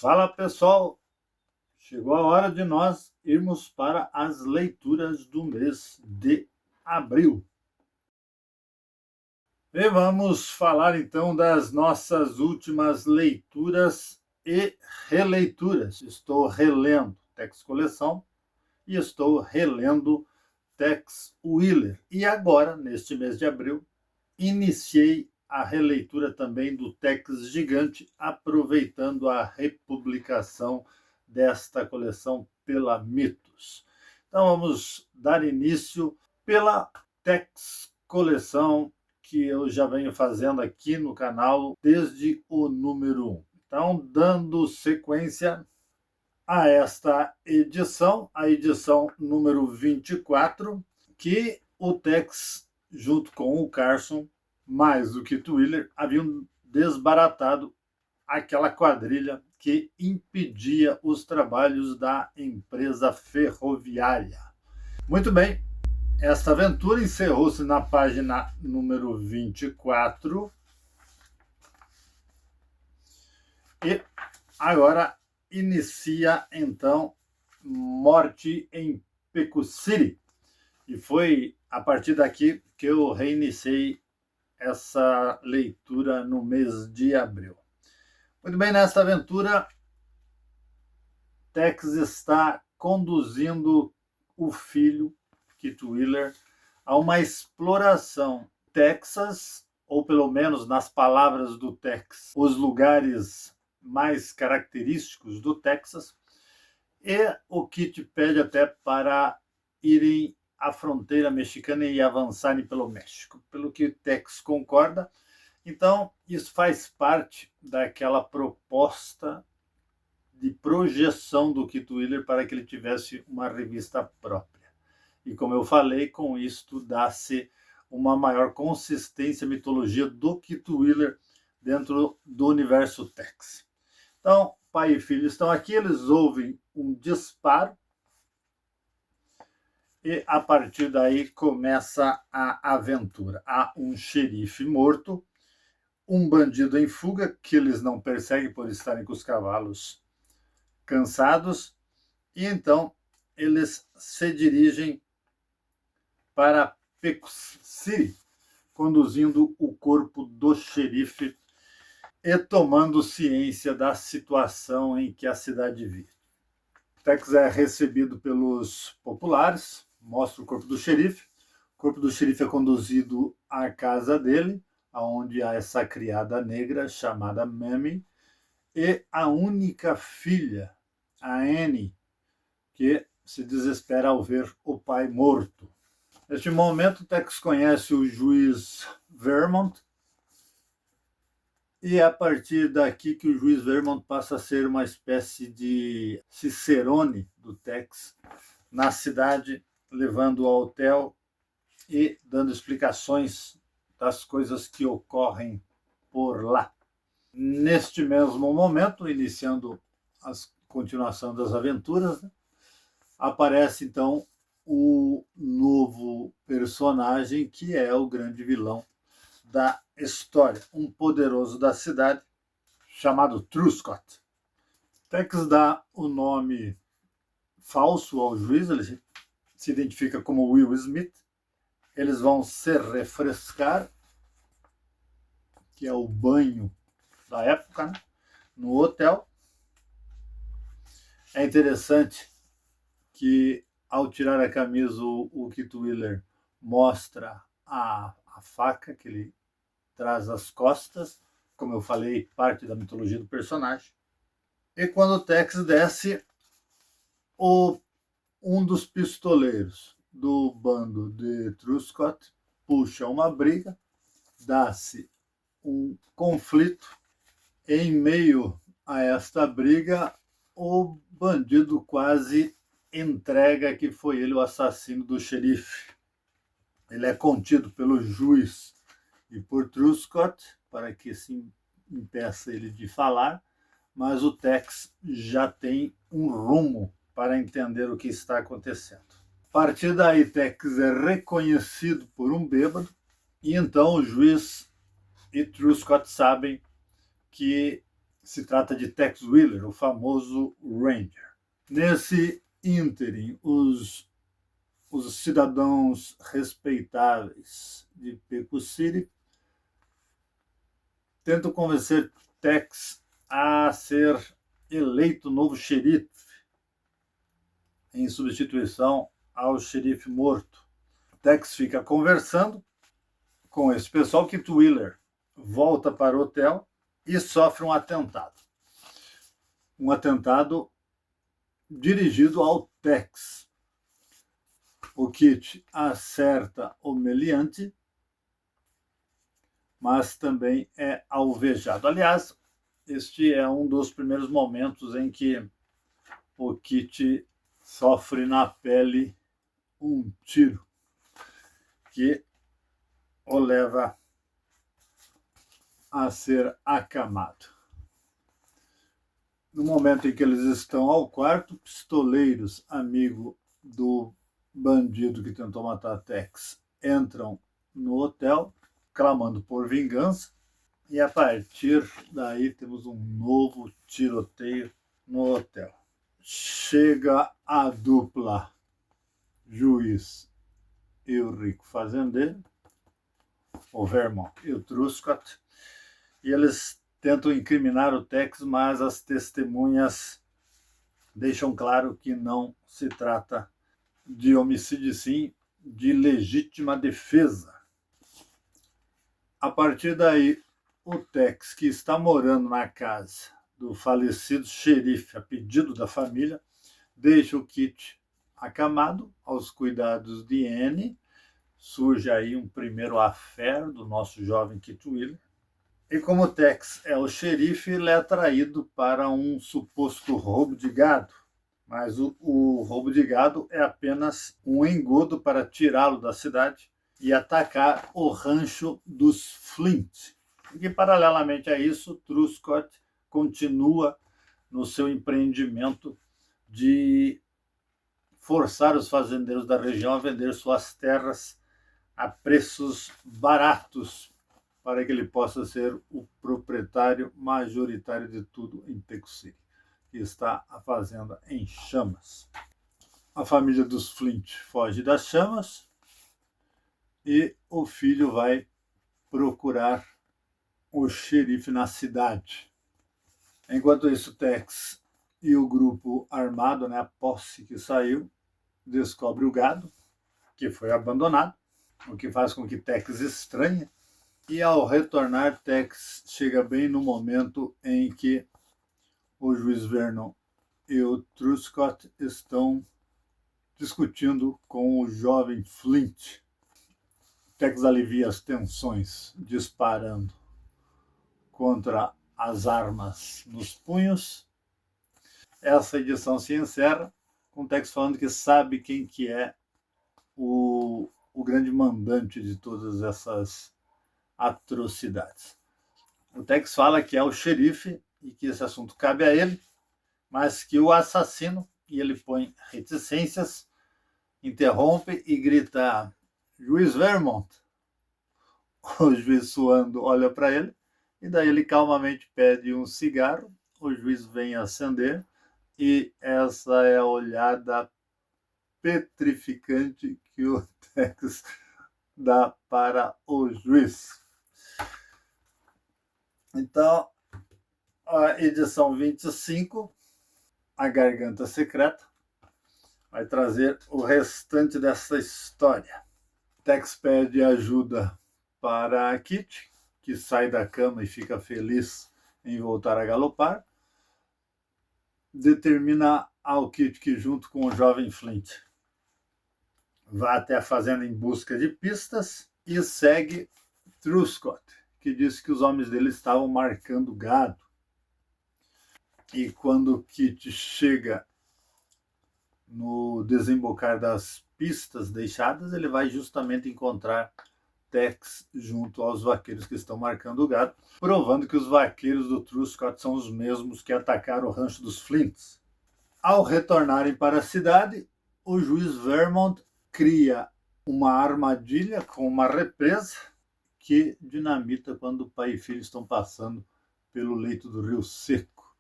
Fala pessoal, chegou a hora de nós irmos para as leituras do mês de abril. E vamos falar então das nossas últimas leituras e releituras. Estou relendo Tex Coleção e estou relendo Tex Willer. E agora, neste mês de abril, iniciei a releitura também do Tex Gigante, aproveitando a republicação desta coleção pela Mitos. Então vamos dar início pela Tex Coleção, que eu já venho fazendo aqui no canal desde o número 1. Então, dando sequência a esta edição, a edição número 24, que o Tex, junto com o Carson, mais o Kit Wheeler, haviam desbaratado aquela quadrilha que impedia os trabalhos da empresa ferroviária. Muito bem, esta aventura encerrou-se na página número 24 e agora inicia então Morte em Pecu City. E foi a partir daqui que eu reiniciei essa leitura no mês de abril. Muito bem, nesta aventura, Tex está conduzindo o filho, Kit Wheeler, a uma exploração. Texas, ou pelo menos nas palavras do Tex, os lugares mais característicos do Texas, e o Kit pede até para irem à fronteira mexicana e avançarem pelo México, pelo que Tex concorda. Então, isso faz parte daquela proposta de projeção do Kit Wheeler para que ele tivesse uma revista própria. E como eu falei, com isto dá-se uma maior consistência à mitologia do Kit Wheeler dentro do universo Tex. Então, pai e filho estão aqui, eles ouvem um disparo e a partir daí começa a aventura. Há um xerife morto, um bandido em fuga, que eles não perseguem por estarem com os cavalos cansados, e então eles se dirigem para Pecu City, conduzindo o corpo do xerife e tomando ciência da situação em que a cidade vive. Tex é recebido pelos populares, mostra o corpo do xerife. O corpo do xerife é conduzido à casa dele, onde há essa criada negra chamada Mammy, e a única filha, a Annie, que se desespera ao ver o pai morto. Neste momento, Tex conhece o juiz Vermont, e é a partir daqui que o juiz Vermont passa a ser uma espécie de cicerone do Tex na cidade, levando-o ao hotel e dando explicações das coisas que ocorrem por lá. Neste mesmo momento, iniciando a continuação das aventuras, aparece então o novo personagem, que é o grande vilão da história, um poderoso da cidade chamado Truscott. Tex dá o nome falso ao juiz, ele se identifica como Will Smith. Eles vão se refrescar, que é o banho da época, né, no hotel. É interessante que, ao tirar a camisa, o Kit Wheeler mostra a faca que ele traz às costas, como eu falei, parte da mitologia do personagem. E quando o Tex desce, um dos pistoleiros do bando de Truscott puxa uma briga, dá-se um conflito. Em meio a esta briga, o bandido quase entrega que foi ele o assassino do xerife. Ele é contido pelo juiz e por Truscott para que se impeça ele de falar, mas o Tex já tem um rumo para entender o que está acontecendo. A partir daí, Tex é reconhecido por um bêbado, e então o juiz e Truscott sabem que Se trata de Tex Wheeler, o famoso Ranger. Nesse ínterim, os cidadãos respeitáveis de Peku City tentam convencer Tex a ser eleito novo xerife, em substituição ao xerife morto. Tex fica conversando com esse pessoal. Kit Wheeler volta para o hotel e sofre um atentado. Um atentado dirigido ao Tex. O Kit acerta o meliante, mas também é alvejado. Aliás, este é um dos primeiros momentos em que o Kit sofre na pele um tiro que o leva a ser acamado. No momento em que eles estão ao quarto, pistoleiros, amigo do bandido que tentou matar Tex, entram no hotel, clamando por vingança, e a partir daí temos um novo tiroteio no hotel. Chega a dupla juiz e o rico fazendeiro, o Vermont e o Truscott, e eles tentam incriminar o Tex, mas as testemunhas deixam claro que não se trata de homicídio, sim de legítima defesa. A partir daí, o Tex, que está morando na casa do falecido xerife a pedido da família, deixa o Kit acamado aos cuidados de Annie. Surge aí um primeiro affair do nosso jovem Kit Wheeler. E como o Tex é o xerife, ele é atraído para um suposto roubo de gado. Mas o roubo de gado é apenas um engodo para tirá-lo da cidade e atacar o rancho dos Flint. E paralelamente a isso, Truscott continua no seu empreendimento de forçar os fazendeiros da região a vender suas terras a preços baratos para que ele possa ser o proprietário majoritário de tudo em Peku City, que está a fazenda em chamas. A família dos Flint foge das chamas e o filho vai procurar o xerife na cidade. Enquanto isso, Tex e o grupo armado, a posse que saiu, descobre o gado, que foi abandonado, o que faz com que Tex estranhe. E ao retornar, Tex chega bem no momento em que o juiz Vernon e o Truscott estão discutindo com o jovem Flint. Tex alivia as tensões disparando contra as armas nos punhos. Essa edição se encerra com o Tex falando que sabe quem que é o grande mandante de todas essas atrocidades. O Tex fala que é o xerife e que esse assunto cabe a ele, mas que o assassino, e ele põe reticências, interrompe e grita: Juiz Vermont. O juiz, suando, olha para ele, e daí ele calmamente pede um cigarro. O juiz vem acender, e essa é a olhada petrificante que o Tex dá para o juiz. Então, a edição 25, A Garganta Secreta, vai trazer o restante dessa história. Tex pede ajuda para a Kit, que sai da cama e fica feliz em voltar a galopar. Determina ao Kit que, junto com o jovem Flint, vá até a fazenda em busca de pistas e segue Truscott, que disse que os homens dele estavam marcando gado. E quando Kit chega no desembocar das pistas deixadas, ele vai justamente encontrar Tex junto aos vaqueiros que estão marcando o gado, provando que os vaqueiros do Truscott são os mesmos que atacaram o rancho dos Flints. Ao retornarem para a cidade, o juiz Vermont cria uma armadilha com uma represa que dinamita quando o pai e filho estão passando pelo leito do rio seco,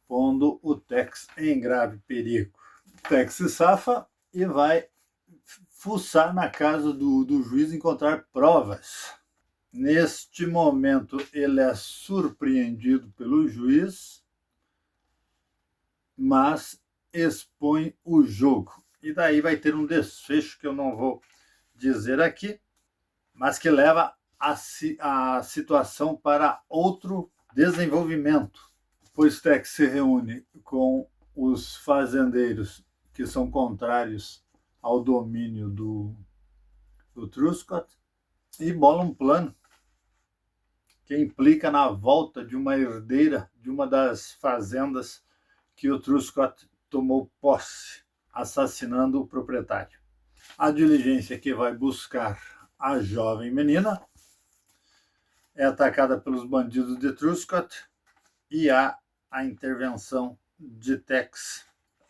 pondo o Tex em grave perigo. O Tex se safa e vai fuçar na casa do juiz, encontrar provas. Neste momento, ele é surpreendido pelo juiz, mas expõe o jogo. E daí vai ter um desfecho que eu não vou dizer aqui, mas que leva a situação para outro desenvolvimento. Pois Tex se reúne com os fazendeiros que são contrários ao domínio do Truscott e bola um plano que implica na volta de uma herdeira de uma das fazendas que o Truscott tomou posse, assassinando o proprietário. A diligência que vai buscar a jovem menina é atacada pelos bandidos de Truscott e há a intervenção de Tex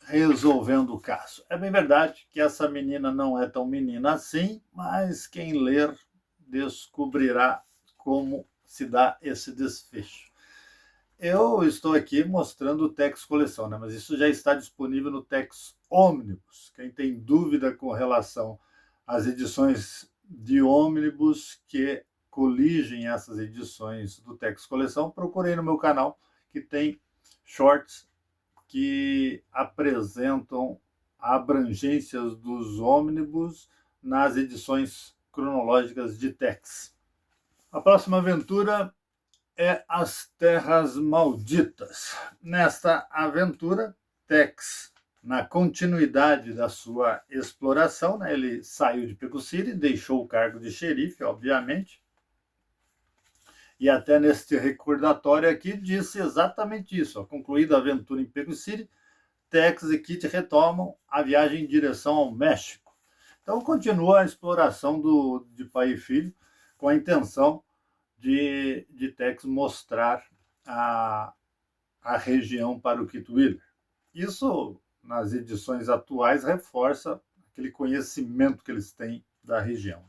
resolvendo o caso. É bem verdade que essa menina não é tão menina assim, mas quem ler descobrirá como se dá esse desfecho. Eu estou aqui mostrando o Tex Coleção, né? Mas isso já está disponível no Tex Omnibus. Quem tem dúvida com relação às edições de Omnibus que coligem essas edições do Tex Coleção, procurei no meu canal, que tem shorts que apresentam abrangências dos Omnibus nas edições cronológicas de Tex. A próxima aventura é As Terras Malditas. Nesta aventura, Tex, na continuidade da sua exploração, né, ele saiu de Peku City, deixou o cargo de xerife, obviamente, e até neste recordatório aqui disse exatamente isso. Concluída a aventura em Peku City, Tex e Kit retomam a viagem em direção ao México. Então continua a exploração de pai e filho, com a intenção de Tex mostrar a região para o Kit Wheeler. Isso, nas edições atuais, reforça aquele conhecimento que eles têm da região.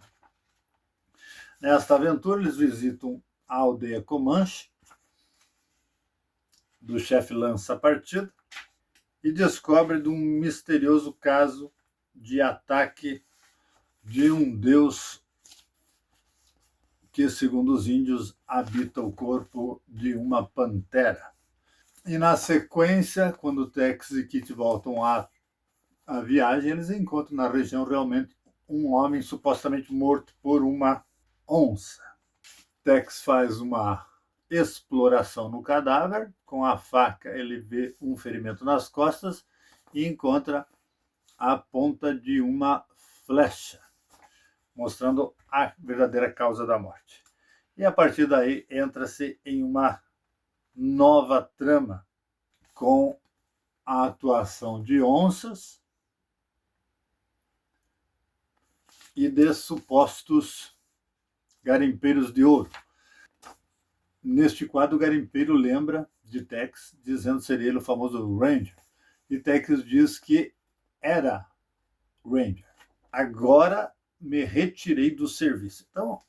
Nesta aventura, eles visitam a aldeia Comanche, do chefe Lança Partida, e descobrem de um misterioso caso de ataque de um deus que, segundo os índios, habita o corpo de uma pantera. E na sequência, quando Tex e Kit voltam à viagem, eles encontram na região realmente um homem supostamente morto por uma onça. Tex faz uma exploração no cadáver. Com a faca, ele vê um ferimento nas costas e encontra a ponta de uma flecha, mostrando a verdadeira causa da morte. E a partir daí entra-se em uma nova trama com a atuação de onças e de supostos garimpeiros de ouro. Neste quadro, o garimpeiro lembra de Tex, dizendo ser ele o famoso Ranger. E Tex diz que era Ranger. Agora me retirei do serviço. Então,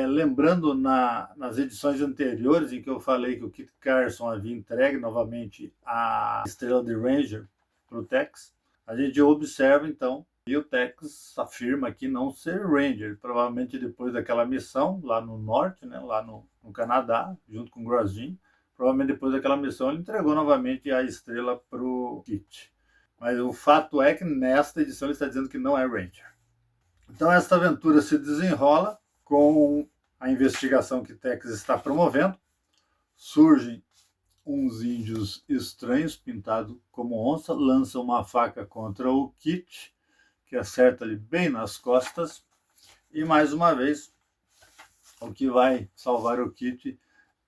lembrando nas edições anteriores em que eu falei que o Kit Carson havia entregue novamente a estrela de Ranger para o Tex, a gente observa então e o Tex afirma aqui não ser Ranger, provavelmente depois daquela missão lá no norte, né, lá no Canadá, junto com o Grosjean, provavelmente depois daquela missão ele entregou novamente a estrela para o Kit. Mas o fato é que nesta edição ele está dizendo que não é Ranger. Então esta aventura se desenrola com a investigação que Tex está promovendo. Surgem uns índios estranhos pintados como onça, lançam uma faca contra o Kit, que acerta-lhe bem nas costas, e mais uma vez o que vai salvar o Kit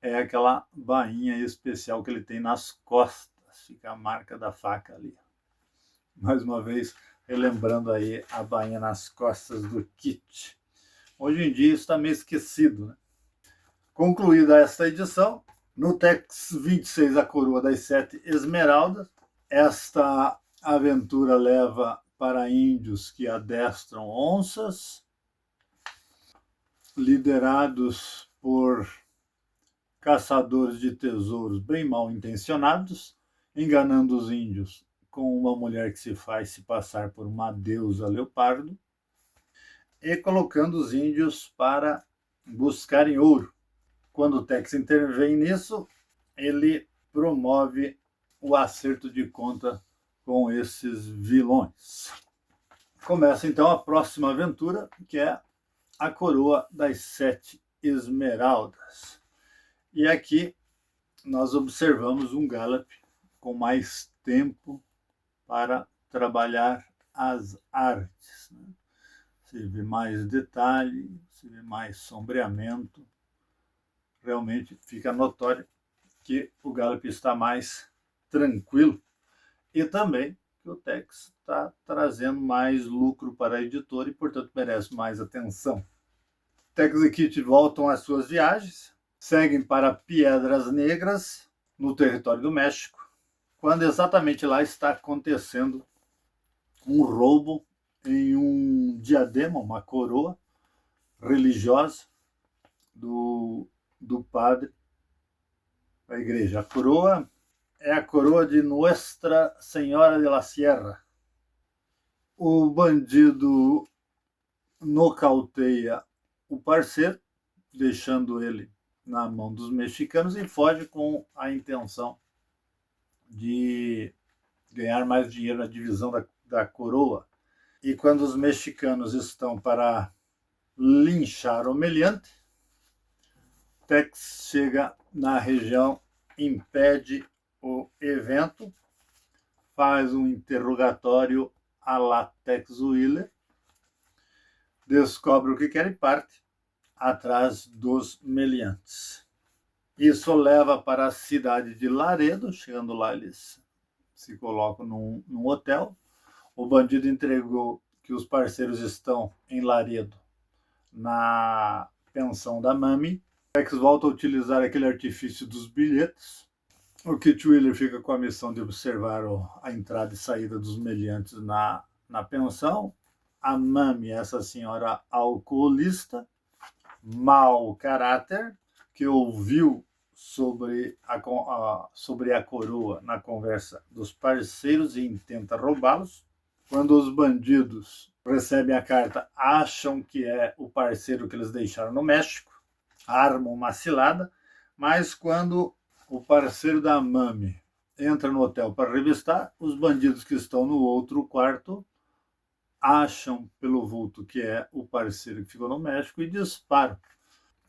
é aquela bainha especial que ele tem nas costas, fica a marca da faca ali. Mais uma vez, relembrando aí a bainha nas costas do Kit. Hoje em dia isso está meio esquecido, né? Concluída esta edição, no Tex 26, a Coroa das Sete Esmeraldas, esta aventura leva para índios que adestram onças, liderados por caçadores de tesouros bem mal intencionados, enganando os índios com uma mulher que se faz se passar por uma deusa leopardo e colocando os índios para buscarem ouro. Quando o Tex intervém nisso, ele promove o acerto de conta com esses vilões. Começa então a próxima aventura, que é a Coroa das Sete Esmeraldas. E aqui nós observamos um Gallop com mais tempo para trabalhar as artes. Se vê mais detalhe, se vê mais sombreamento. Realmente fica notório que o Gallop está mais tranquilo e também que o Tex está trazendo mais lucro para a editora e, portanto, merece mais atenção. Tex e Kit voltam às suas viagens, seguem para Piedras Negras, no território do México, quando exatamente lá está acontecendo um roubo em um diadema, uma coroa religiosa do padre da igreja. A coroa é a coroa de Nuestra Senhora de la Sierra. O bandido nocauteia o parceiro, deixando ele na mão dos mexicanos e foge com a intenção de ganhar mais dinheiro na divisão da coroa. E quando os mexicanos estão para linchar o meliante, Tex chega na região, impede o evento, faz um interrogatório a la Tex Willer, descobre o que quer e parte atrás dos meliantes. Isso leva para a cidade de Laredo. Chegando lá, eles se colocam num hotel. O bandido entregou que os parceiros estão em Laredo, na pensão da Mami. Tex volta a utilizar aquele artifício dos bilhetes. O Kit Wheeler fica com a missão de observar a entrada e saída dos meliantes na pensão. A Mami, essa senhora alcoolista, mau caráter, que ouviu sobre a coroa na conversa dos parceiros e intenta roubá-los. Quando os bandidos recebem a carta, acham que é o parceiro que eles deixaram no México, armam uma cilada, mas quando o parceiro da Mami entra no hotel para revistar, os bandidos que estão no outro quarto acham pelo vulto que é o parceiro que ficou no México e disparam.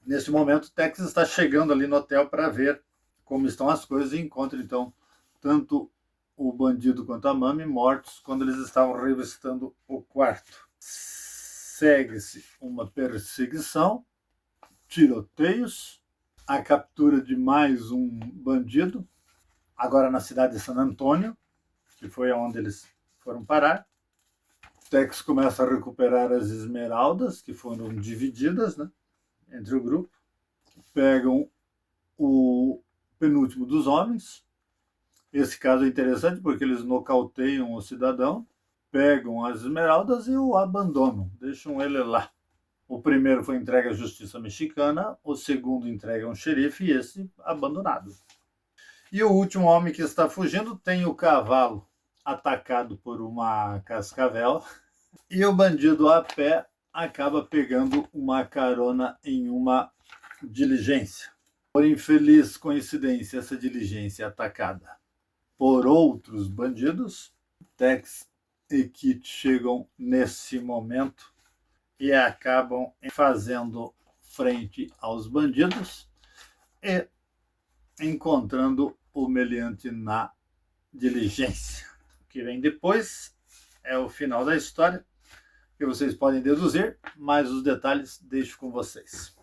Nesse momento, Tex está chegando ali no hotel para ver como estão as coisas e encontra, então, tanto o bandido quanto a Mami mortos quando eles estavam revistando o quarto. Segue-se uma perseguição, tiroteios, a captura de mais um bandido, agora na cidade de San Antônio, que foi onde eles foram parar. Tex começa a recuperar as esmeraldas que foram divididas, né, entre o grupo. Pegam o penúltimo dos homens. Esse caso é interessante porque eles nocauteiam o cidadão, pegam as esmeraldas e o abandonam, deixam ele lá. O primeiro foi entregue à justiça mexicana, o segundo entregue a um xerife e esse abandonado. E o último homem que está fugindo tem o cavalo atacado por uma cascavel e o bandido a pé acaba pegando uma carona em uma diligência. Por infeliz coincidência, essa diligência é atacada por outros bandidos. Tex e Kit chegam nesse momento e acabam fazendo frente aos bandidos e encontrando o meliante na diligência. O que vem depois é o final da história, que vocês podem deduzir, mas os detalhes deixo com vocês.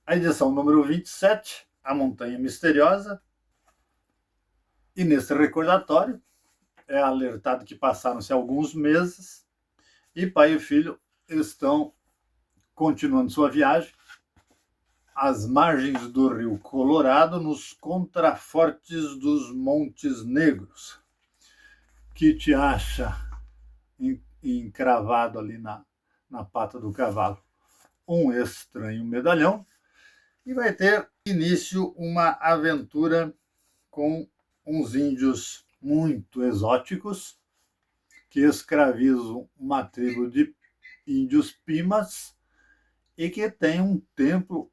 A edição número 27, A Montanha Misteriosa. E nesse recordatório é alertado que passaram-se alguns meses e pai e filho estão continuando sua viagem às margens do rio Colorado, nos contrafortes dos Montes Negros. Kit acha encravado ali na pata do cavalo um estranho medalhão e vai ter início uma aventura com uns índios muito exóticos que escravizam uma tribo de índios Pimas e que tem um templo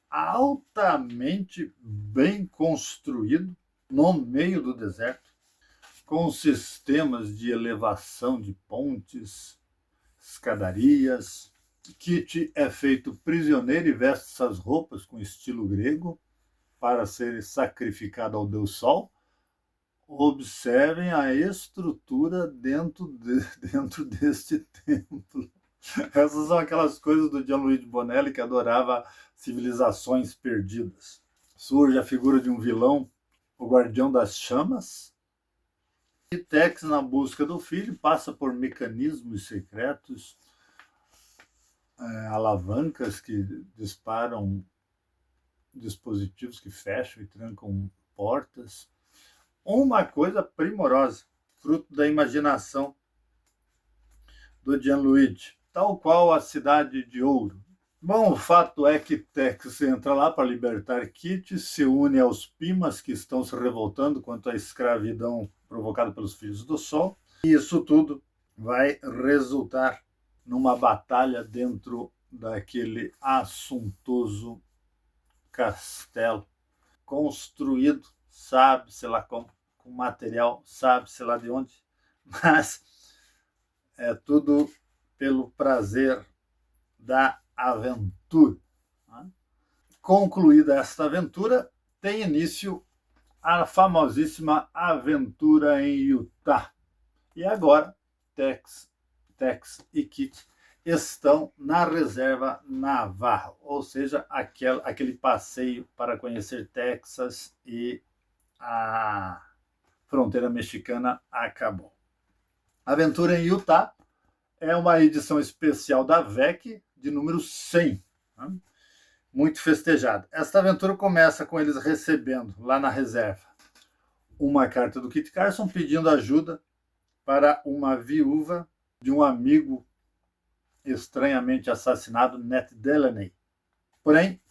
altamente bem construído no meio do deserto, com sistemas de elevação de pontes, escadarias. Kit é feito prisioneiro e veste essas roupas com estilo grego para ser sacrificado ao deus Sol. Observem a estrutura dentro deste templo. Essas são aquelas coisas do Gianluigi Bonelli, que adorava civilizações perdidas. Surge a figura de um vilão, o Guardião das Chamas. E Tex, na busca do filho, passa por mecanismos secretos, alavancas que disparam dispositivos que fecham e trancam portas. Uma coisa primorosa, fruto da imaginação do Gianluigi, tal qual a Cidade de Ouro. Bom, o fato é que Tex entra lá para libertar Kit, se une aos Pimas que estão se revoltando contra a escravidão provocada pelos Filhos do Sol, e isso tudo vai resultar numa batalha dentro daquele assuntoso castelo, construído, sabe-se lá como, com material, sabe-se lá de onde, mas é tudo pelo prazer da aventura. Concluída esta aventura, tem início a famosíssima aventura em Utah. E agora, Tex e Kit estão na reserva naval, ou seja, aquele passeio para conhecer Texas e a fronteira mexicana acabou. Aventura em Utah é uma edição especial da VEC de número 100, né? Muito festejada. Esta aventura começa com eles recebendo, lá na reserva, uma carta do Kit Carson pedindo ajuda para uma viúva de um amigo estranhamente assassinado, Nat Delaney. Porém,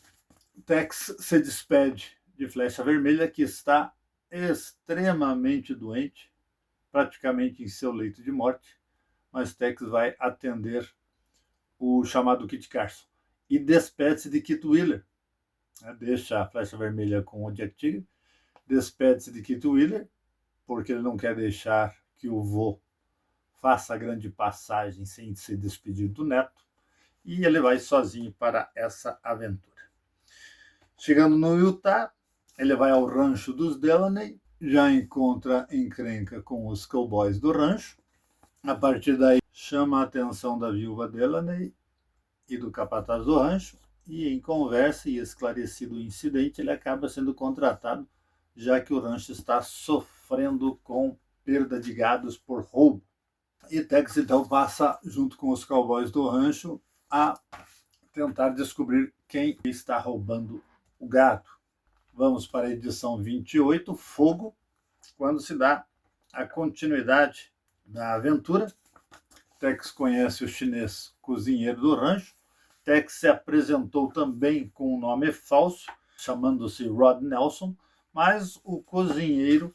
Tex se despede de Flecha Vermelha, que está extremamente doente, praticamente em seu leito de morte, mas Tex vai atender o chamado Kit Carson e despede-se de Kit Wheeler. Deixa a Flecha Vermelha com o Jack Tigre, despede-se de Kit Wheeler, porque ele não quer deixar que o vô faça a grande passagem sem se despedir do neto, e ele vai sozinho para essa aventura. Chegando no Utah, ele vai ao rancho dos Delaney, já encontra encrenca com os cowboys do rancho. A partir daí, chama a atenção da viúva Delaney e do capataz do rancho, e em conversa e esclarecido o incidente, ele acaba sendo contratado, já que o rancho está sofrendo com perda de gados por roubo. E Tex então passa, junto com os cowboys do rancho, a tentar descobrir quem está roubando o gado. Vamos para a edição 28, Fogo, quando se dá a continuidade da aventura. Tex conhece o chinês cozinheiro do rancho. Tex se apresentou também com um nome falso, chamando-se Rod Nelson, mas o cozinheiro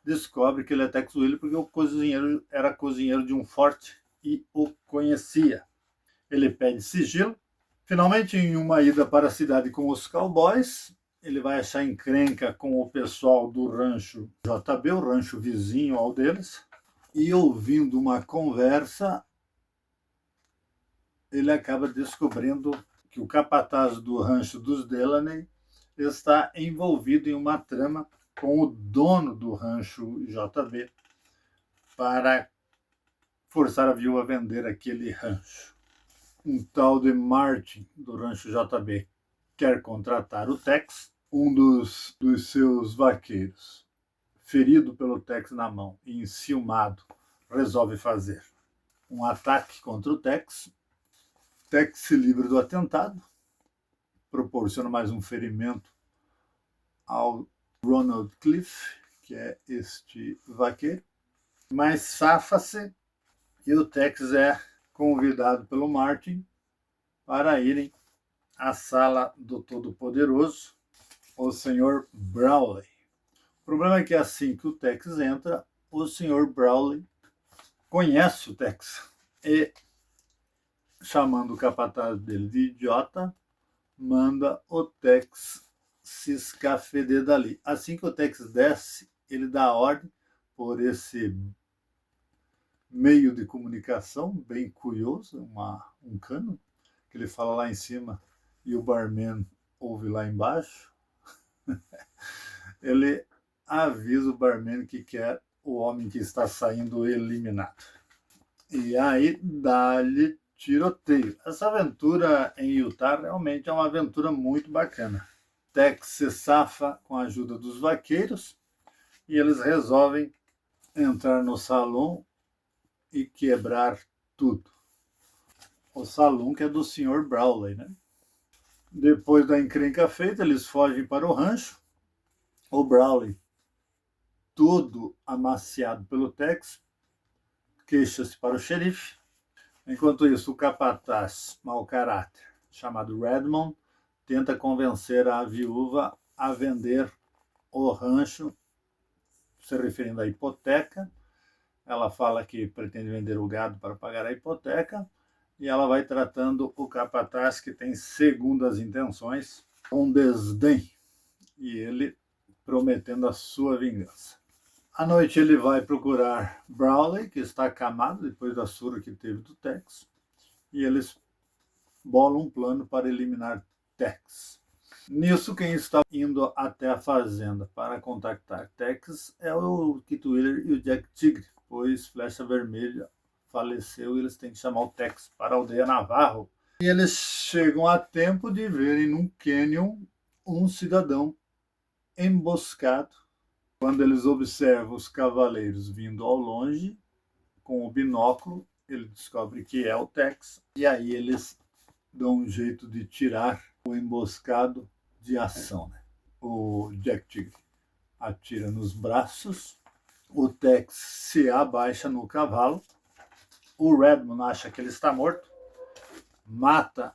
descobre que ele é Tex Wheeler porque o cozinheiro era cozinheiro de um forte e o conhecia. Ele pede sigilo. Finalmente, em uma ida para a cidade com os cowboys, ele vai achar encrenca com o pessoal do rancho JB, o rancho vizinho ao deles, e ouvindo uma conversa, ele acaba descobrindo que o capataz do rancho dos Delaney está envolvido em uma trama com o dono do rancho JB para forçar a viúva a vender aquele rancho. Um tal de Martin, do rancho JB, quer contratar o Tex, um dos seus vaqueiros, ferido pelo Tex na mão e enciumado, resolve fazer um ataque contra o Tex. Tex se livra do atentado, proporciona mais um ferimento ao Ronald Cliff, que é este vaqueiro, mas safa-se, e o Tex é convidado pelo Martin para irem à sala do Todo-Poderoso, o Sr. Brawley. O problema é que assim que o Tex entra, o Sr. Brawley conhece o Tex e, chamando o capataz dele de idiota, manda o Tex se escafeder dali. Assim que o Tex desce, ele dá ordem por esse meio de comunicação bem curioso, um cano, que ele fala lá em cima e o barman ouve lá embaixo. Ele avisa o barman que quer o homem que está saindo eliminado. E aí dá-lhe tiroteio. Essa aventura em Utah realmente é uma aventura muito bacana. Tex se safa com a ajuda dos vaqueiros e eles resolvem entrar no salão e quebrar tudo. O salão que é do Sr. Brawley, né? Depois da encrenca feita, eles fogem para o rancho. O Brawley, todo amaciado pelo Tex, queixa-se para o xerife. Enquanto isso, o capataz, mau caráter, chamado Redmond, tenta convencer a viúva a vender o rancho, se referindo à hipoteca. Ela fala que pretende vender o gado para pagar a hipoteca e ela vai tratando o capataz, que tem segundas intenções, com desdém, e ele prometendo a sua vingança. À noite ele vai procurar Brawley, que está acamado depois da surra que teve do Tex, e eles bolam um plano para eliminar Tex. Nisso, quem está indo até a fazenda para contactar Tex é o Kit Wheeler e o Jack Tigre, pois Flecha Vermelha faleceu e eles têm que chamar o Tex para a aldeia Navarro. E eles chegam a tempo de verem num cânion um cidadão emboscado. Quando eles observam os cavaleiros vindo ao longe, com o binóculo, ele descobre que é o Tex, e aí eles dão um jeito de tirar o emboscado de ação. Né? O Jack Tigre atira nos braços, o Tex se abaixa no cavalo, o Redmond acha que ele está morto, mata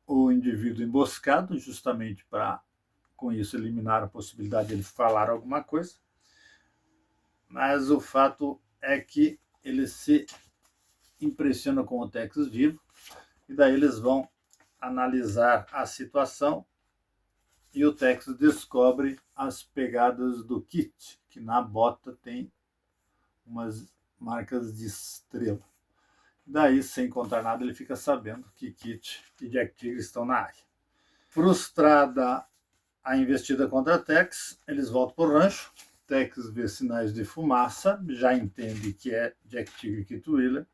o indivíduo emboscado, justamente para, com isso, eliminar a possibilidade de ele falar alguma coisa. Mas o fato é que ele se impressiona com o Tex vivo, e daí eles vão analisar a situação e o Tex descobre as pegadas do Kit, que na bota tem umas marcas de estrela. Daí, sem contar nada, ele fica sabendo que Kit e Jack Tigre estão na área. Frustrada a investida contra Tex, eles voltam para o rancho. Tex vê sinais de fumaça, já entende que é Jack Tigre e Kit Wheeler.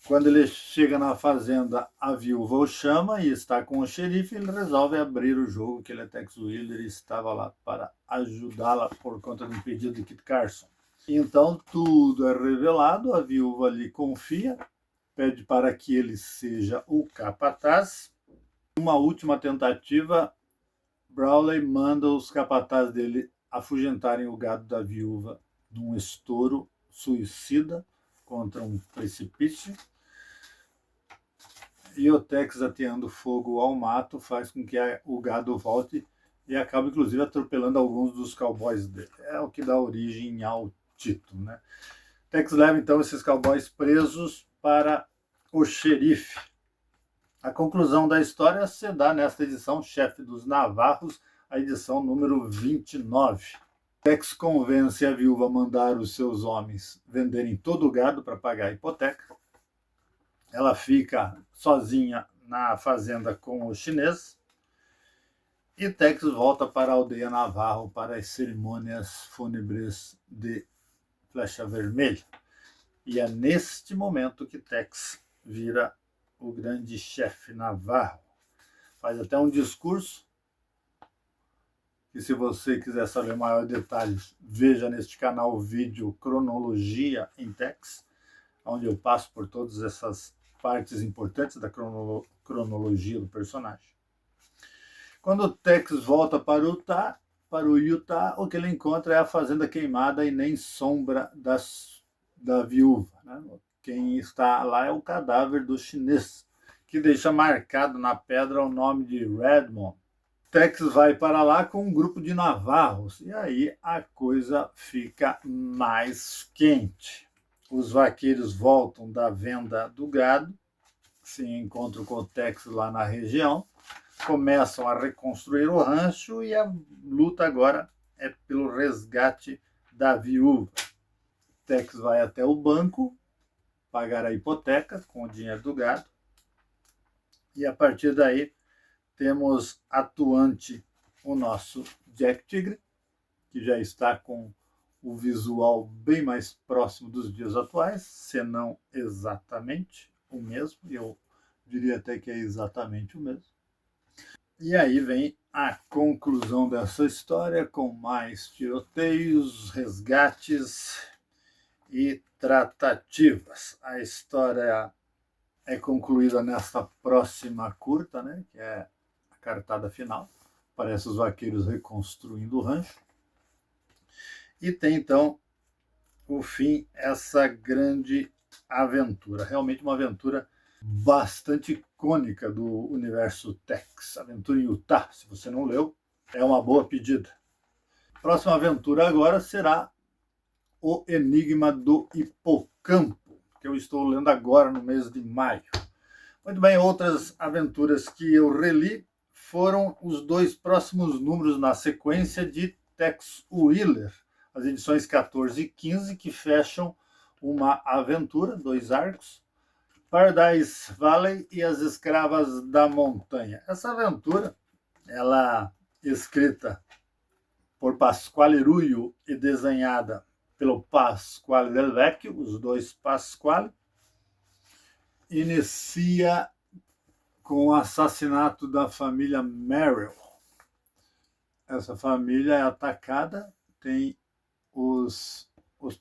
Quando ele chega na fazenda, a viúva o chama e está com o xerife. Ele resolve abrir o jogo, que ele é Tex Wheeler e estava lá para ajudá-la por conta do pedido de Kit Carson. Então tudo é revelado, a viúva lhe confia, pede para que ele seja o capataz. Uma última tentativa, Brawley manda os capatazes dele afugentarem o gado da viúva num estouro suicida contra um precipício. E o Tex ateando fogo ao mato faz com que o gado volte e acaba, inclusive, atropelando alguns dos cowboys dele. É o que dá origem ao título. Né? Tex leva, então, esses cowboys presos para o xerife. A conclusão da história se dá nesta edição Chefe dos Navarros, a edição número 29. Tex convence a viúva a mandar os seus homens venderem todo o gado para pagar a hipoteca. Ela fica sozinha na fazenda com o chinês. E Tex volta para a aldeia Navarro para as cerimônias fúnebres de Flecha Vermelha. E é neste momento que Tex vira o grande chefe Navarro. Faz até um discurso, que se você quiser saber maiores detalhes, veja neste canal o vídeo Cronologia em Tex, onde eu passo por todas essas partes importantes da cronologia do personagem. Quando o Tex volta para o Utah, o que ele encontra é a fazenda queimada e nem sombra da viúva. Né? Quem está lá é o cadáver do chinês, que deixa marcado na pedra o nome de Redmond. Tex vai para lá com um grupo de navarros e aí a coisa fica mais quente. Os vaqueiros voltam da venda do gado, se encontram com o Tex lá na região, começam a reconstruir o rancho e a luta agora é pelo resgate da viúva. Tex vai até o banco pagar a hipoteca com o dinheiro do gado e a partir daí temos atuante o nosso Jack Tigre, que já está com o visual bem mais próximo dos dias atuais, se não exatamente o mesmo, eu diria até que é exatamente o mesmo. E aí vem a conclusão dessa história, com mais tiroteios, resgates e tratativas. A história é concluída nesta próxima curta, né, que é a cartada final. Parece os vaqueiros reconstruindo o rancho. E tem, então, o fim, essa grande aventura. Realmente uma aventura bastante icônica do universo Tex. Aventura em Utah. Se você não leu, é uma boa pedida. Próxima aventura agora será O Enigma do Hipocampo, que eu estou lendo agora no mês de maio. Muito bem, outras aventuras que eu reli foram os 2 próximos números na sequência de Tex Willer, as edições 14 e 15, que fecham uma aventura, 2 arcos, Paradise Valley e as Escravas da Montanha. Essa aventura, ela é escrita por Pasquale Ruio e desenhada pelo Pasquale Del Vecchio, os 2 Pasquale, inicia com o assassinato da família Merrill. Essa família é atacada, tem os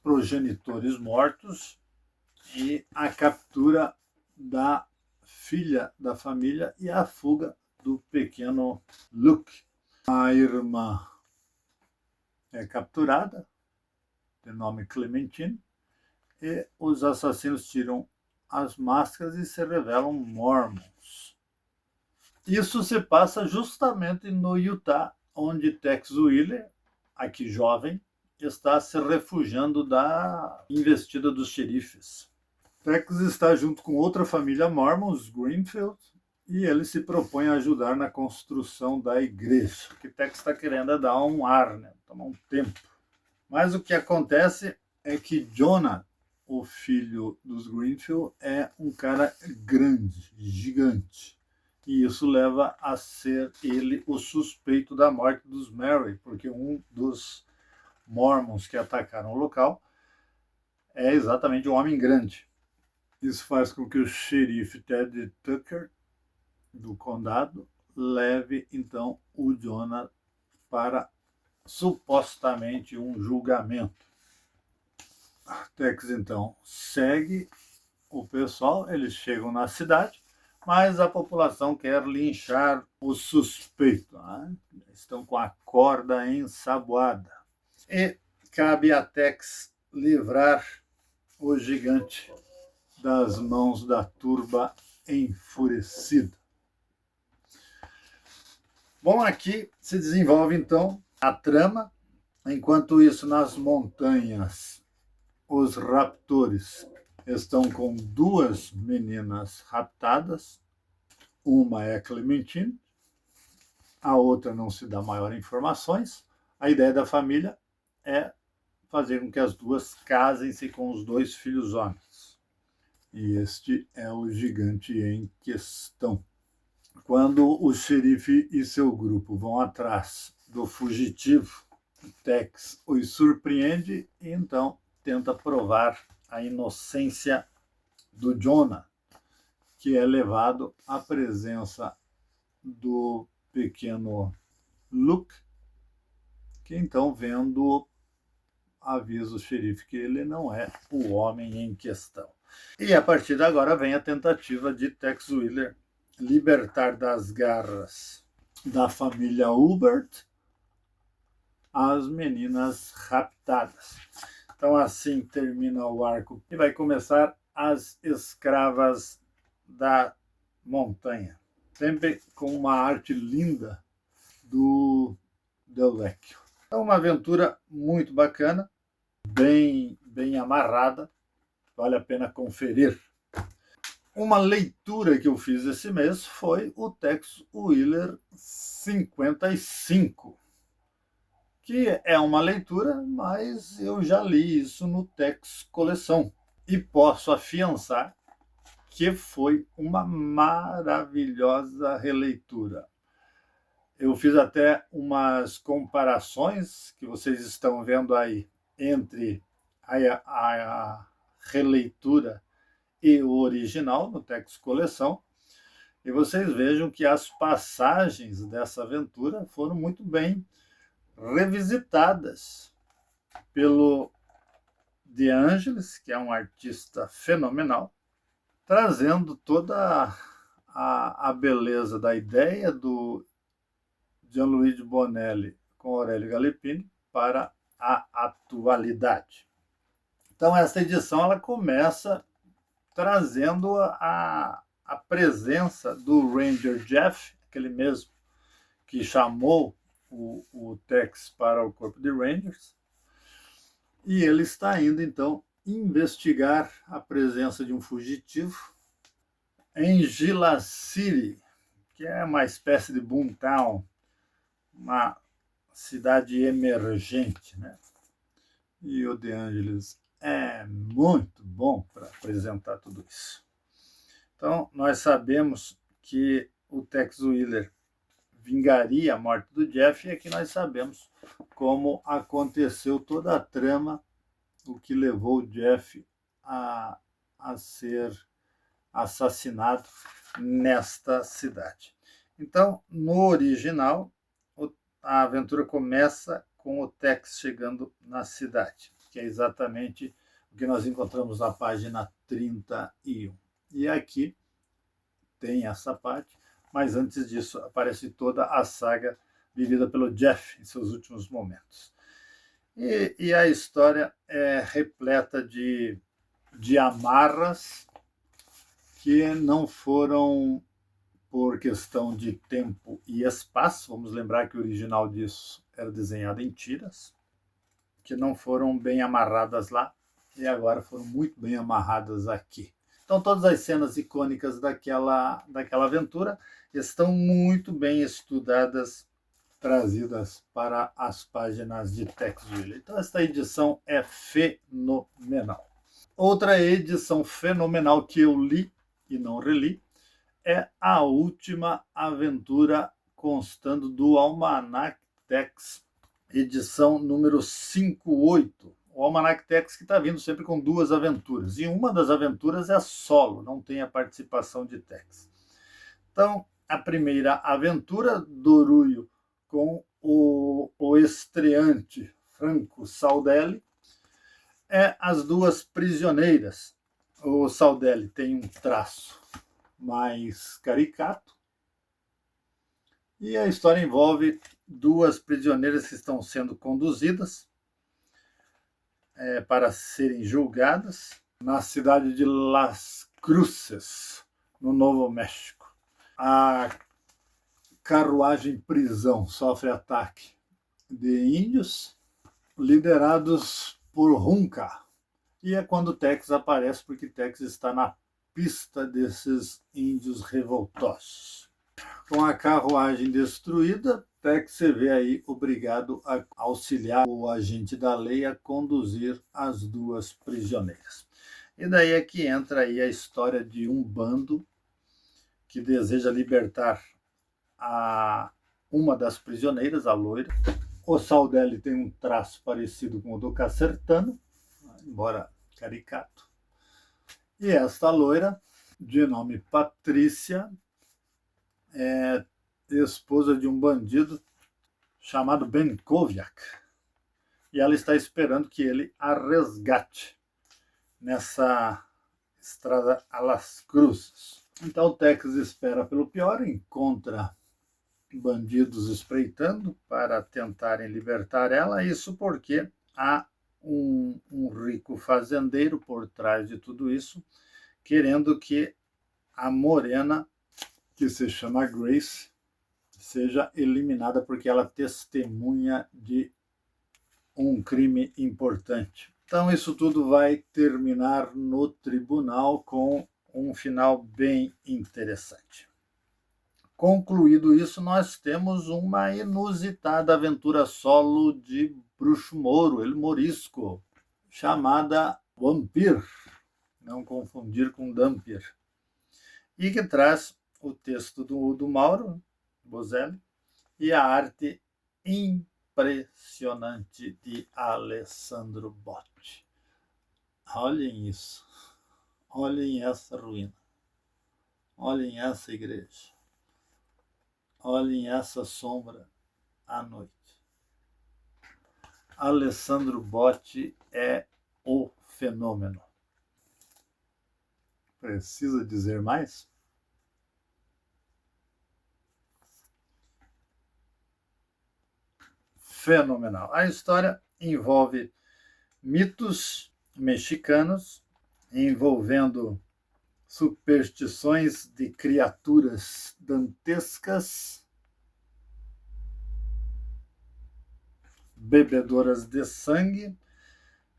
progenitores mortos e a captura da filha da família e a fuga do pequeno Luke. A irmã é capturada, de nome Clementine, e os assassinos tiram as máscaras e se revelam Mormons. Isso se passa justamente no Utah, onde Tex Willer, aqui jovem, está se refugiando da investida dos xerifes. Tex está junto com outra família mormon, os Greenfield, e ele se propõe a ajudar na construção da igreja. O que Tex está querendo é dar um ar, né? Tomar um tempo. Mas o que acontece é que Jonah, o filho dos Greenfield, é um cara grande, gigante. E isso leva a ser ele o suspeito da morte dos Merrill, porque um dos Mormons que atacaram o local é exatamente um homem grande. Isso faz com que o xerife Ted Tucker, do condado, leve então o Jonah para supostamente um julgamento. Tex então segue o pessoal, eles chegam na cidade, mas a população quer linchar o suspeito, né? Estão com a corda ensaboada. E cabe a Tex livrar o gigante das mãos da turba enfurecida. Bom, aqui se desenvolve então a trama. Enquanto isso, nas montanhas, os raptores estão com 2 meninas raptadas. Uma é Clementine, a outra não se dá maior informações. A ideia da família é fazer com que as 2 casem-se com os 2 filhos homens. E este é o gigante em questão. Quando o xerife e seu grupo vão atrás do fugitivo, Tex os surpreende e então tenta provar a inocência do Jonah, que é levado à presença do pequeno Luke, que então, vendo, avisa o xerife que ele não é o homem em questão. E a partir de agora vem a tentativa de Tex Willer libertar das garras da família Hubert as meninas raptadas. Então assim termina o arco e vai começar as Escravas da Montanha. Sempre com uma arte linda do Del Vecchio. É uma aventura muito bacana, bem amarrada, vale a pena conferir. Uma leitura que eu fiz esse mês foi o Tex Willer 55, que é uma leitura, mas eu já li isso no Tex Coleção e posso afiançar que foi uma maravilhosa releitura. Eu fiz até umas comparações que vocês estão vendo aí entre a releitura e o original no Tex Coleção, e vocês vejam que as passagens dessa aventura foram muito bem revisitadas pelo De Angelis, que é um artista fenomenal, trazendo toda a beleza da ideia do Gianluigi Bonelli com Aurélio Galippini para a atualidade. Então, essa edição ela começa trazendo a presença do Ranger Jeff, aquele mesmo que chamou o Tex para o corpo de Rangers, e ele está indo, então, investigar a presença de um fugitivo em Gila City, que é uma espécie de boomtown, uma cidade emergente, né? E o De Angelis é muito bom para apresentar tudo isso. Então, nós sabemos que o Tex Willer vingaria a morte do Jeff, e aqui nós sabemos como aconteceu toda a trama, o que levou o Jeff a ser assassinado nesta cidade. Então, no original, a aventura começa com o Tex chegando na cidade, que é exatamente o que nós encontramos na página 31. E aqui tem essa parte, mas antes disso aparece toda a saga vivida pelo Jeff em seus últimos momentos. E a história é repleta de amarras que não foram por questão de tempo e espaço. Vamos lembrar que o original disso era desenhado em tiras, que não foram bem amarradas lá e agora foram muito bem amarradas aqui. Então, todas as cenas icônicas daquela aventura estão muito bem estudadas, trazidas para as páginas de Tex Willer. Então, esta edição é fenomenal. Outra edição fenomenal que eu li e não reli é a última aventura constando do Almanac Tex, edição número 58. O Almanac Tex que está vindo sempre com duas aventuras. E uma das aventuras é solo, não tem a participação de Tex. Então, a primeira aventura, Doruio com o estreante Franco Saldelli, é As Duas Prisioneiras. O Saldelli tem um traço mais caricato, e a história envolve duas prisioneiras que estão sendo conduzidas para serem julgadas na cidade de Las Cruces, no Novo México. A carruagem prisão sofre ataque de índios liderados por Junca, e é quando Tex aparece, porque Tex está na pista desses índios revoltosos. Com a carruagem destruída, Tex se vê aí obrigado a auxiliar o agente da lei a conduzir as duas prisioneiras. E daí é que entra aí a história de um bando que deseja libertar uma das prisioneiras, a loira. O Saldelli tem um traço parecido com o do Casertano, embora caricato. E esta loira, de nome Patrícia, é esposa de um bandido chamado Benkoviak. E ela está esperando que ele a resgate nessa estrada a Las Cruzes. Então o Tex espera pelo pior, encontra bandidos espreitando para tentarem libertar ela, isso porque há um rico fazendeiro por trás de tudo isso, querendo que a morena, que se chama Grace, seja eliminada porque ela testemunha de um crime importante. Então, isso tudo vai terminar no tribunal com um final bem interessante. Concluído isso, nós temos uma inusitada aventura solo de Bruxo Moro, El Morisco, chamada Vampir, não confundir com Dampir, e que traz o texto do Mauro Bozelli e a arte impressionante de Alessandro Botti. Olhem isso, olhem essa ruína, olhem essa igreja, olhem essa sombra à noite. Alessandro Botti é o fenômeno. Precisa dizer mais? Fenomenal. A história envolve mitos mexicanos envolvendo superstições de criaturas dantescas, bebedoras de sangue,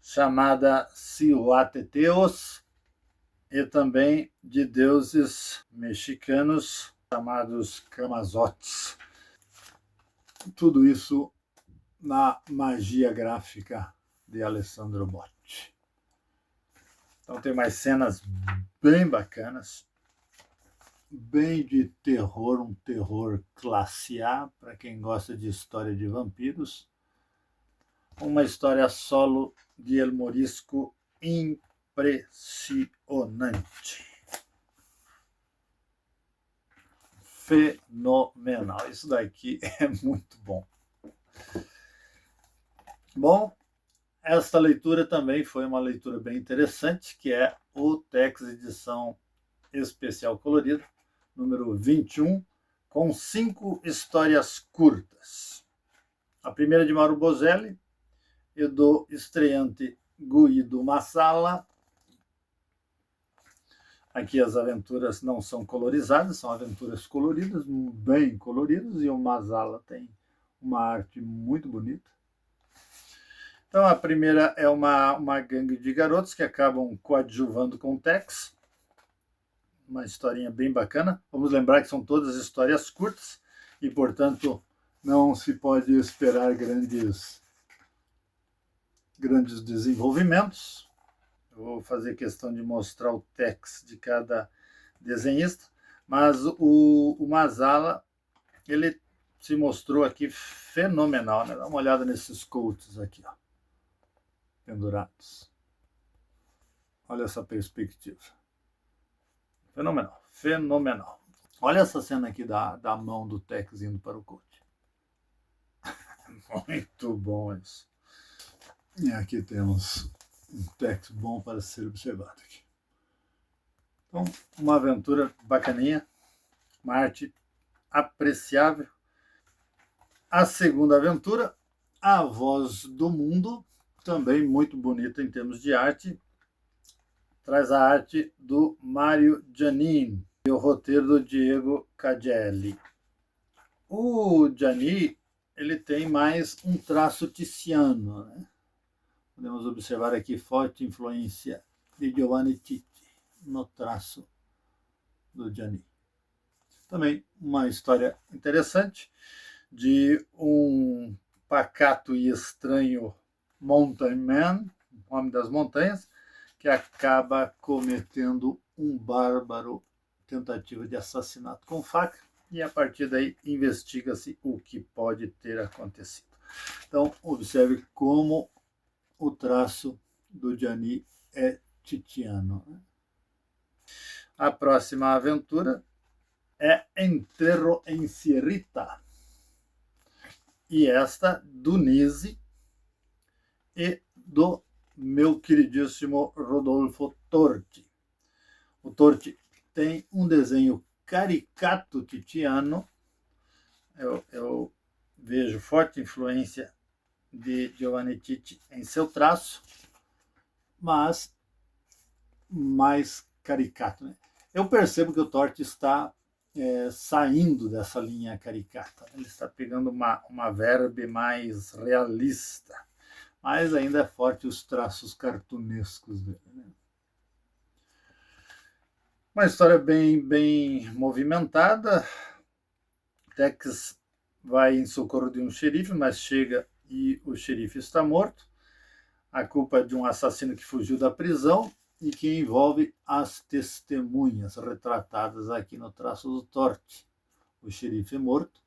chamada Cihuateteos, e também de deuses mexicanos chamados Camazotes. Tudo isso na magia gráfica de Alessandro Botti. Então tem mais cenas bem bacanas, bem de terror, um terror classe A, para quem gosta de história de vampiros. Uma história solo de El Morisco impressionante. Fenomenal. Isso daqui é muito bom. Bom, esta leitura também foi uma leitura bem interessante, que é o Tex Edição Especial Colorida, número 21, com 5 histórias curtas. A primeira de Mauro Bozelli e do estreante Guido Massala. Aqui as aventuras não são colorizadas, são aventuras coloridas, bem coloridas, e o Massala tem uma arte muito bonita. Então, a primeira é uma gangue de garotos que acabam coadjuvando com o Tex. Uma historinha bem bacana. Vamos lembrar que são todas histórias curtas e, portanto, não se pode esperar grandes desenvolvimentos. Eu vou fazer questão de mostrar o Tex de cada desenhista, mas o Massala, ele se mostrou aqui fenomenal, né? Dá uma olhada nesses coats aqui, ó, pendurados. Olha essa perspectiva. Fenomenal, fenomenal. Olha essa cena aqui da mão do Tex indo para o coat. Muito bom isso. E aqui temos um Tex bom para ser observado aqui. Então, uma aventura bacaninha, uma arte apreciável. A segunda aventura, A Voz do Mundo, também muito bonita em termos de arte. Traz a arte do Mário Giannini e o roteiro do Diego Cagelli. O Giannini, ele tem mais um traço tiziano, né? Podemos observar aqui forte influência de Giovanni Titi no traço do Giannini. Também uma história interessante de um pacato e estranho mountain man, homem das montanhas, que acaba cometendo um bárbaro tentativa de assassinato com faca, e a partir daí investiga-se o que pode ter acontecido. Então, observe como o traço do Giannini é titiano. A próxima aventura é Enterro em Sierrita, e esta do Nise e do meu queridíssimo Rodolfo Torti. O Torti tem um desenho caricato titiano. Eu vejo forte influência de Giovanni Titi em seu traço, mas mais caricato, né? Eu percebo que o Torti está saindo dessa linha caricata. Ele está pegando uma verve mais realista, mas ainda é forte os traços cartunescos dele, né? Uma história bem movimentada. Tex vai em socorro de um xerife, mas chega e o xerife está morto. A culpa é de um assassino que fugiu da prisão e que envolve as testemunhas retratadas aqui no traço do Torte. O xerife morto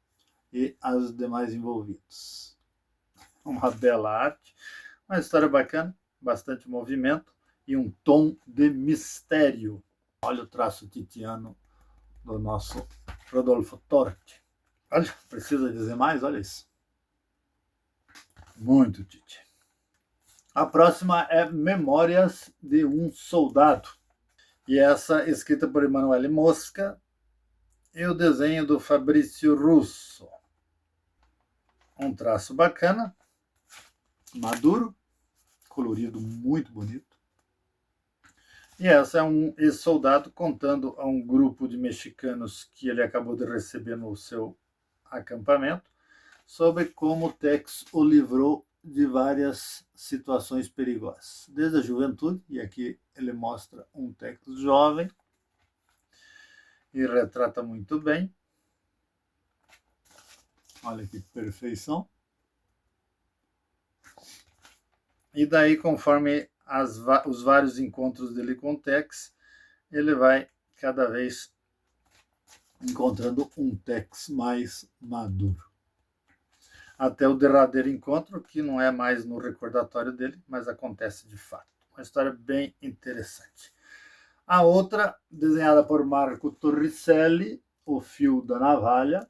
e as demais envolvidos. Uma bela arte, uma história bacana, bastante movimento e um tom de mistério. Olha o traço titiano do nosso Rodolfo Torte. Olha, precisa dizer mais? Olha isso. Muito Tite. A próxima é Memórias de um Soldado. E essa escrita por Emanuele Mosca e o desenho do Fabrício Russo. Um traço bacana, maduro, colorido, muito bonito. E essa é um ex-soldado contando a um grupo de mexicanos que ele acabou de receber no seu acampamento sobre como Tex o livrou de várias situações perigosas, desde a juventude, e aqui ele mostra um Tex jovem e retrata muito bem. Olha que perfeição. E daí, conforme os vários encontros dele com o Tex, ele vai cada vez encontrando um Tex mais maduro. Até o derradeiro encontro, que não é mais no recordatório dele, mas acontece de fato. Uma história bem interessante. A outra, desenhada por Marco Torricelli, O Fio da Navalha,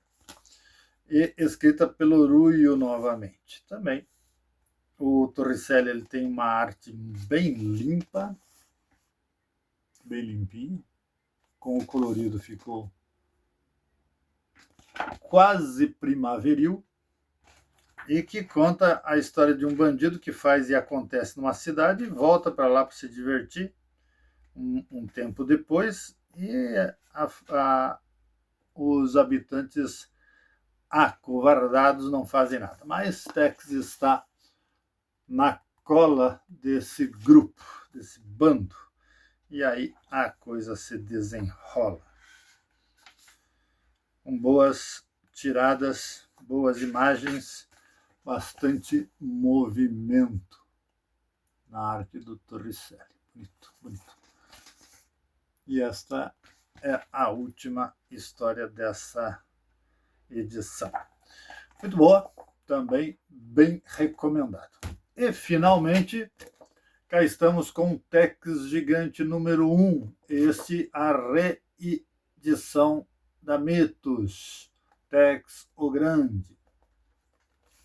e escrita pelo Ruyo novamente. Também o Torricelli ele tem uma arte bem limpa, bem limpinha, com o colorido ficou quase primaveril, e que conta a história de um bandido que faz e acontece numa cidade, volta para lá para se divertir um tempo depois, e os habitantes acovardados não fazem nada. Mas Tex está na cola desse grupo, desse bando, e aí a coisa se desenrola. Com boas tiradas, boas imagens, bastante movimento na arte do Torricelli. Bonito, bonito. E esta é a última história dessa edição. Muito boa, também bem recomendado. E, finalmente, cá estamos com o Tex Gigante número 1. Esse a reedição da Mitos, Tex o Grande.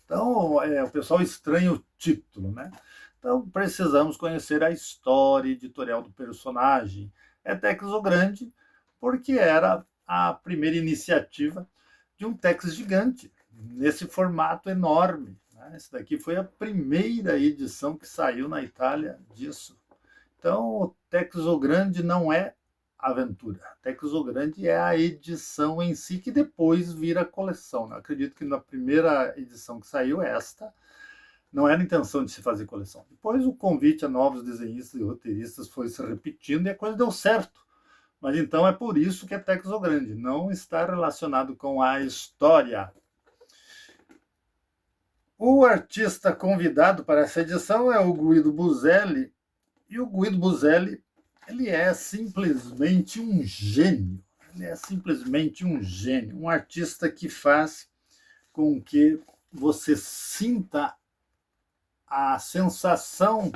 Então, o pessoal estranha o título, né? Então, precisamos conhecer a história editorial do personagem. É Tex o Grande, porque era a primeira iniciativa de um Tex gigante, nesse formato enorme. Né? Essa daqui foi a primeira edição que saiu na Itália disso. Então, o Tex o Grande não é aventura. Tex o Grande é a edição em si, que depois vira coleção. Né? Acredito que na primeira edição que saiu, esta, não era a intenção de se fazer coleção. Depois o convite a novos desenhistas e roteiristas foi se repetindo e a coisa deu certo. Mas então é por isso que é Tex o Grande, não está relacionado com a história. O artista convidado para essa edição é o Guido Buzelli, e o Guido Buzelli, ele é simplesmente um gênio. Ele é simplesmente um gênio, um artista que faz com que você sinta a sensação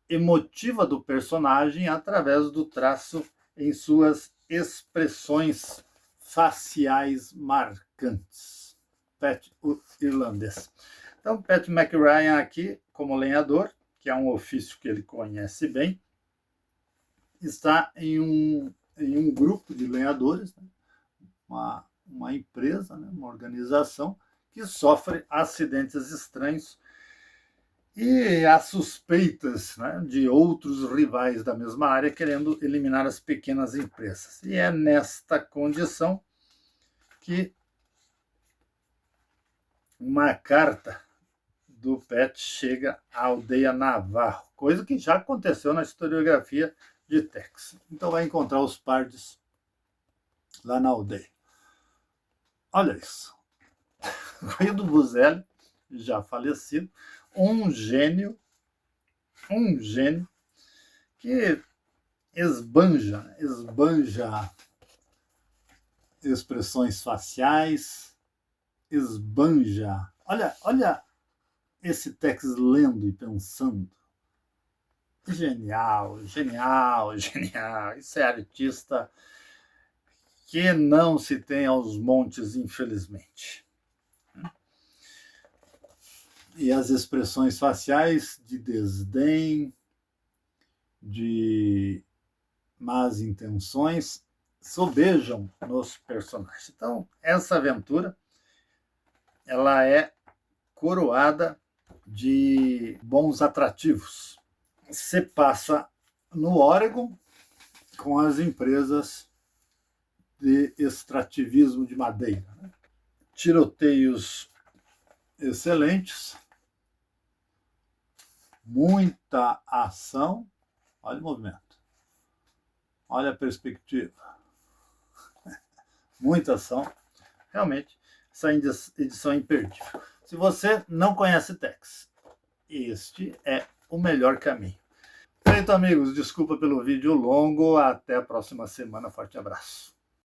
emotiva do personagem através do traço em suas expressões faciais marcantes. Pat, o irlandês. Então, Pat McRyan aqui, como lenhador, que é um ofício que ele conhece bem, está em um grupo de lenhadores, né? uma empresa, né? Uma organização que sofre acidentes estranhos E há suspeitas, né, de outros rivais da mesma área querendo eliminar as pequenas empresas. E é nesta condição que uma carta do PET chega à aldeia Navarro, coisa que já aconteceu na historiografia de Tex. Então vai encontrar os pardes lá na aldeia. Olha isso. Guido Buzelli, já falecido, um gênio que esbanja expressões faciais, esbanja. Olha esse Tex lendo e pensando. Genial, genial, genial. Isso é artista que não se tem aos montes, infelizmente. E as expressões faciais de desdém, de más intenções, sobejam nos personagens. Então, essa aventura ela é coroada de bons atrativos. Se passa no Oregon com as empresas de extrativismo de madeira. Tiroteios excelentes, muita ação. Olha o movimento, olha a perspectiva, muita ação. Realmente, essa edição é imperdível. Se você não conhece Tex, este é o melhor caminho. Feito, amigos, desculpa pelo vídeo longo. Até a próxima semana. Forte abraço.